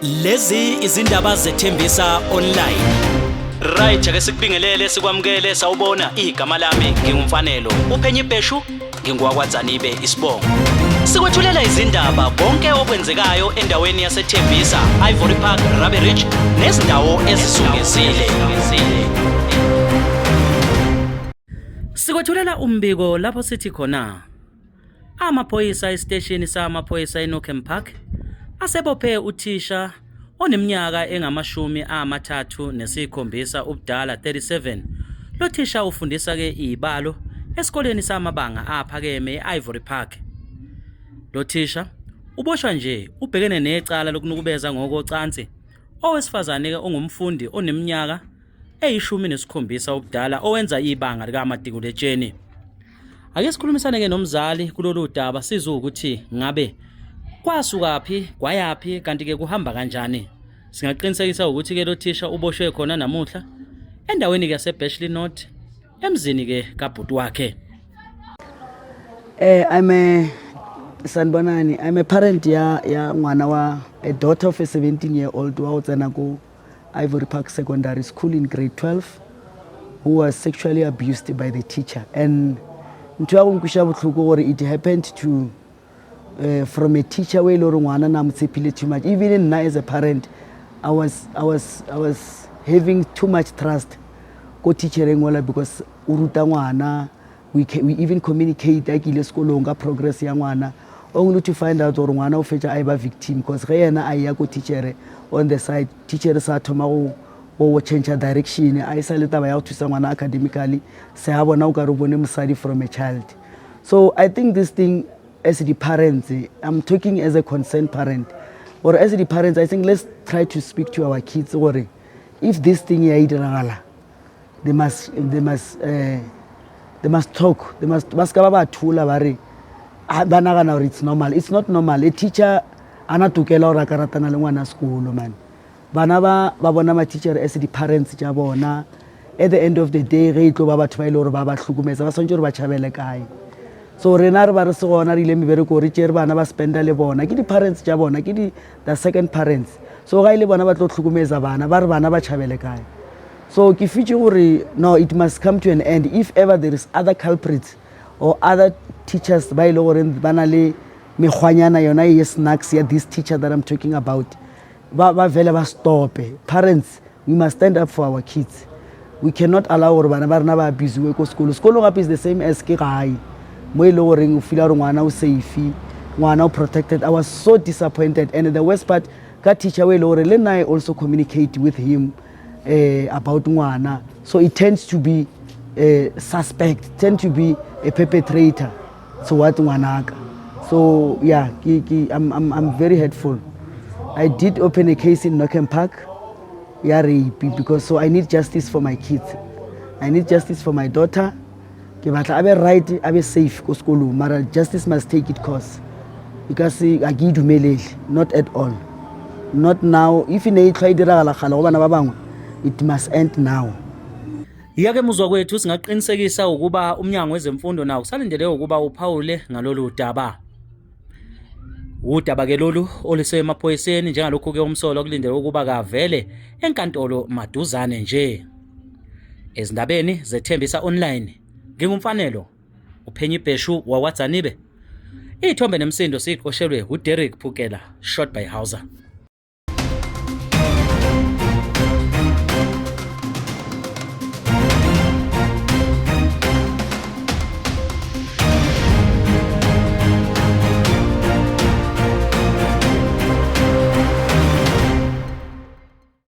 Lezi izindaba zethembisa online. Right ake sikubingelele sikwamukele sawubona igama lami ngingumfanelo uphenye ibheshu ngingwakwaZanibe isibongo. Sikwethulela izindaba bonke okwenzekayo endaweni yaseThembisa, Ivory Park, Rabbe Ridge nezindawo ezisungezile. Sikwethulela umbiko lapho sithi khona amaphoyisa esiteshini samaphoyisa eNorthern Park asebophe uthisha oneminyaka engama-37 ubudala 37. Lo thisha ufundisa ke ibalo esikoleni samabanga aphakeme eIvory Park. Lo thisha uboshwa nje ubhekene necala lokunukubeza ngokocansi owesifazane ke ongumfundi oneminyaka eyi-17 ubudala owenza ibanga likamatikuletsheni. Ake sikhulumisane ke nomzali kulolu daba sizwe ukuthi ngabe kwasukaphi kwayaphi kanti ke kuhamba kanjani. Singaqinisekisa ukuthi ke lo thisha uboshwe khona namuhla endaweni ke yaseBashley North emzini ke kabhuti wakhe. Sanibonani, I'm a parent ya ngwana wa a daughter of a 17-year-old wa utsena ku Ivory Park Secondary School in grade 12 who was sexually abused by the teacher, and it happened to from a teacher we lo ngwana na mtsepile too much. Even now as a parent I was having too much trust ko teachering wala because uruta ngwana we even communicate like ile sekolong ka progress ya ngwana only to find out or ngwana o fetsa a ba victim because ge yena a ya ko teacher on the side teacher sa thoma go change direction a isa le taba ya go thusa ngwana academically se ha bona o ka re bone mosadi from a child. So I think this thing as the parents, I'm talking as a concerned parent or as the parents, I think let's try to speak to our kids or if this thing they must talk, they must it's normal. It's not normal. A teacher ana tukela ora karatana le ngwana school man. Bana ba bona ma teacher as the parents ja bona at the end of the day re tlo ba batho ba ile hore ba hlokomeza ba sontse ba chabele kae. So rena re ba re se gona rile mebereko re tšere bana ba spenda le bona ke di parents ja bona ke di the second parents. So ga ile bona ba tlo hlokomeza bana ba re bana ba chabele kae. So ke fitse gore no, it must come to an end if ever there is other culprits or other teachers ba ile gore bana le megwanyana yona ye snacks ya this teacher that I'm talking about ba vele ba stop. Parents, we must stand up for our kids. We cannot allow gore bana ba rena ba abuse we ko school. School up is the same as ke gae mo ile gore o feel gore ngwana o safe, ngwana o protected. I was so disappointed, and the worst part ka teacher we ile gore le nna I also communicate with him about ngwana, so it tends to be a suspect, tend to be a perpetrator. So what ngwanaka, so yeah, I'm very hurtful. I did open a case in Northern Park, yeah, rape, because so I need justice for my kids. I need justice for my daughter. Ke batla abe right, abe safe ko sekolong, mara justice must take its course because a ke dumelele not at all, not now. If ine try diragala gala go bana ba bangwe, it must end now. Yake muzwa kwethu singaqinisekisa ukuba umnyango wezemfundo nawo kusalindele ukuba uphawule ngalolu daba. Udaba ke lolu olisemaphoyiseni njengalokho ke umsolo kulindele ukuba kavele enkantolo maduzane nje. Ezindabeni zethembisa online ngingumfanelo uphenye ibheshu wakwaZanibe. Ithombe nemsindo siqoshelwe uDerek Phukela, shot by Hauser.